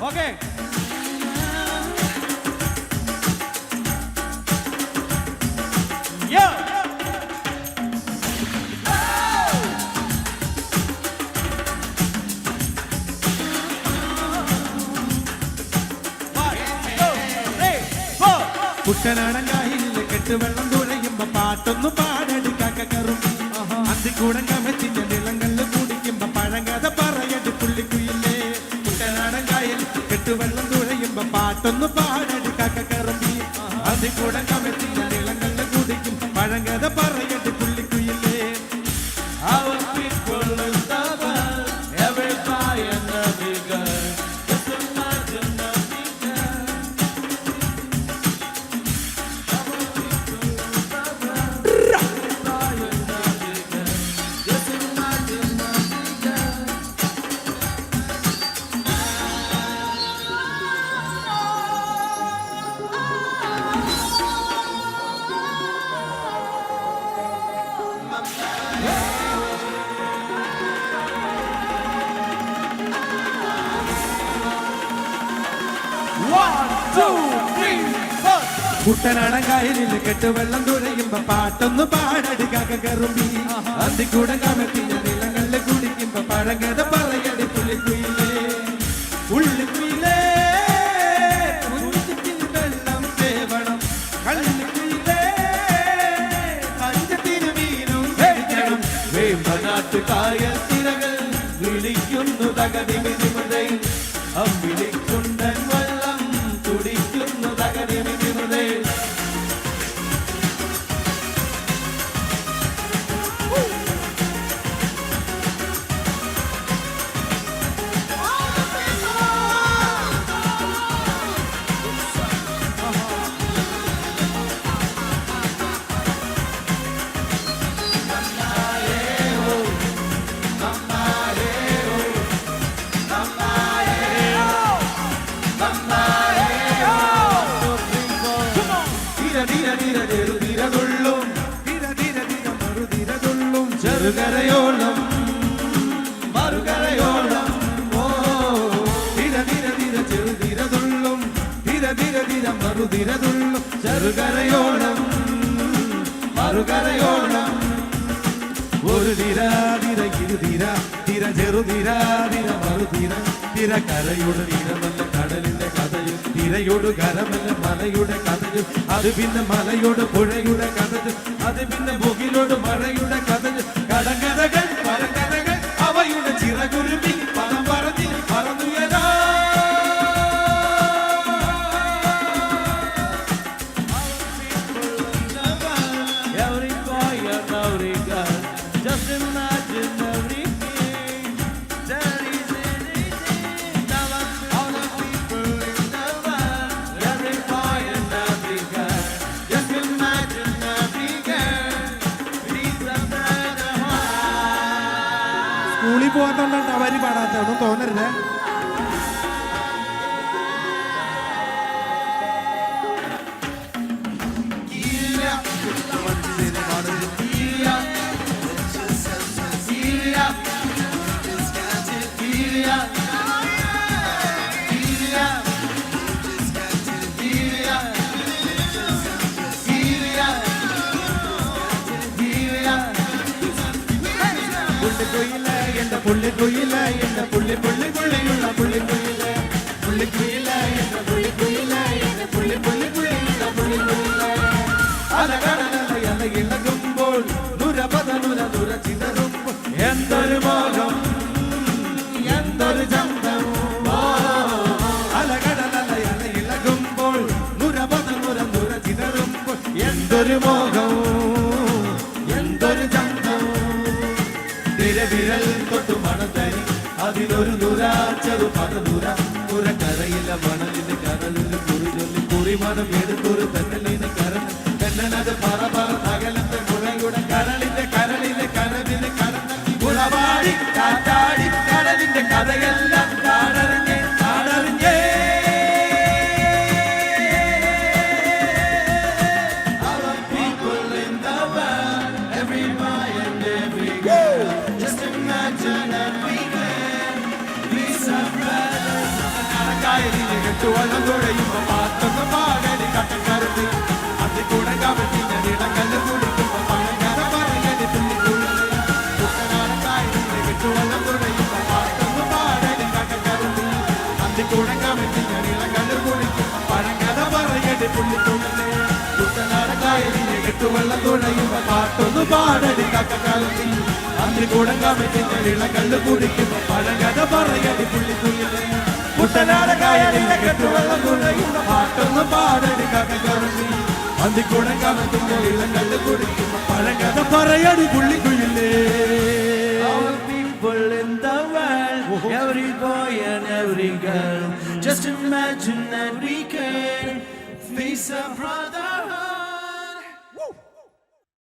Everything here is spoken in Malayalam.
ഓക്കെ കുട്ടനാടങ്കായിൽ കെട്ടുവെള്ളം തുഴയുമ്പോ പാട്ടൊന്നു പാടടി കാക്കറുമ്പി അന്തിക്കൂടം കമച്ചിന്റെ നിലങ്ങളിൽ കുടിക്കുമ്പോ പഴങ്കഥ പറയടി പുള്ളിക്കുയില്ലേ കുട്ടനാടങ്കായിൽ കെട്ടുവെള്ളം തുഴയുമ്പോ പാട്ടൊന്നു പാടടി കാക്കറുമ്പി അന്തിക്കൂടം കമച്ചിന്റെ നിലങ്ങളിൽ കുടിക്കുമ്പോ പഴങ്കഥ പറയടി പുള്ളിക്കുയില്ലേ കുട്ടനാടങ്കായലിൽ കെട്ടുവെള്ളം തുഴയുമ്പോ പാട്ടൊന്നു പാടടി കാക്കറുമ്പി അന്തിക്കൂടം കമത്തിയ നിലങ്ങളിൽ കുടിക്കുമ്പോ പഴങ്കഥ പറയടി പുള്ളിക്കുയിലേ പുള്ളിക്കുയിലേ വെള്ളം തേവണം കള്ളിക്കുയിലേ പഞ്ചത്തിന് മീനും കഴിക്കണം വേമ്പനാട്ടുകായൽ തിരകൾ വിളിക്കുന്നു തകതിമിതിമുതൈ അമ്പിളിക്കുണ്ടൻ വെള്ളം തുടിക്കുന്നു തകതിമിതിമുതൈ ചെറുകരയോളം മറുകരയോളം ഓ ധീര ധീര ധീര ചെറുതിരതുള്ളും ധീര ധീര ധീര മറുതിരതുള്ളും ചെറുകരയോളം മറുകരയോളം ഒരു ധീര ധീര ഇരുധീര ധീര ചെറുധീര ധീര മറുധീര ധീര കരയുടെ ധീരമല്ല കടലിന്റെ കഥയും ധീരയോട് കരമല്ല മലയുടെ കഥയും അത് പിന്നെ മലയോട് പുഴയുടെ കഥയും അത് പിന്നെ മുകിലോട് മഴയുടെ കഥയും കടങ്കഥകൾ പരങ്കഥകൾ അവയുടെ ചിറകുരുമി പണം പറഞ്ഞ് പറന്നുയരാ Just imagine everything that is in it. All the people in the world, every boy and every girl. Just imagine every girl. Please brother heart. സ്കൂളിൽ പോകാത്തോണ്ടാണ് അവര് പാടാത്ത ഒന്നും തോന്നരുത്. പുള്ളിക്കുയില എന്റെ പുള്ളി പുള്ളി പുള്ളിയുള്ള പുള്ളിക്കുയില പുള്ളിക്കുയില എന്റെ പുള്ളിക്കുയില എന്റെ പുള്ളി പുള്ളി പുള്ളിയുള്ള പുള്ളിക്കുയില അലകടല ഇളകുമ്പോൾ നുരപത നുര നുര ചിതറുമ്പോൾ എന്തൊരു മോഹം എന്തൊരു ചന്തം അലകടല ഇളകുമ്പോൾ നുരപത നുര നുര ചിതറുമ്പോൾ എന്തൊരു മോഹം എന്തൊരു ചന്തം വിരൽ തൊട്ടു മണത്തരി അതിലൊരു നുര ചെറു പടനുര പുരക്കരയിലെ മണലിന് കരളിൽ കുറി ചൊല്ലി കുറിമണം എടുത്തൊരു തെന്നലിന് കരൾ തെന്നലത് പറ പറ അകലത്തെ മുളയുടെ കരളിന്റെ കരളിലെ കരവിന് കരഞ്ഞി മുളവാടി കാറ്റാടി കടലിന്റെ കഥയെല്ലാം കാണറിഞ്ഞേ കാണറിഞ്ഞേ കായലിലെ കെട്ടുവള്ളം തുഴയുമ്പോ പാട്ടൊന്ന് പാടടി കട്ടക്കറുത്തി അതിക്കൂടെ കമത്തി ഞാൻ ഇടക്കല്ല് കുടിക്കുമ്പോ പഴങ്കഥ പറയടി തുള്ളിക്കുഴലേ കുട്ടനാടൻ കായലിലെ കെട്ടുവള്ളം തുഴയുമ്പോ പാട്ടൊന്ന് പാടടി കട്ടക്കറുത്തി അതിക്കൂടെ കമത്തി ഞാൻ ഇടക്കല്ല് കുടിക്കുമ്പോ പഴങ്കഥ പറയടി തുള്ളിക്കുഴലേ കുട്ടനാടൻ കായലിലെ കെട്ടുവള്ളം തുഴയുമ്പോ പാട്ടൊന്ന് പാടടി കട്ടക്കറുത്തി അതിക്കൂടെ കമത്തി ഞാൻ ഇടക്കല്ല് കുടിക്കുമ്പോ പഴങ്കഥ പറയടി തുള്ളിക്കുഴലേ കുട്ടനാടൻ കായലിലെ കെട്ടുവള്ളം തുഴയുമ്പോ പാട്ടൊന്ന് പാടടി കട്ടക്കറുത്തി അതിക്കൂടെ കമത്തി ഞാൻ ഇടക്കല്ല് കുടിക്കുമ്പോ പഴങ്കഥ പറയടി തുള്ളിക്കുഴലേ. All people in the world, every boy and every girl, just imagine that we can face a brotherhood.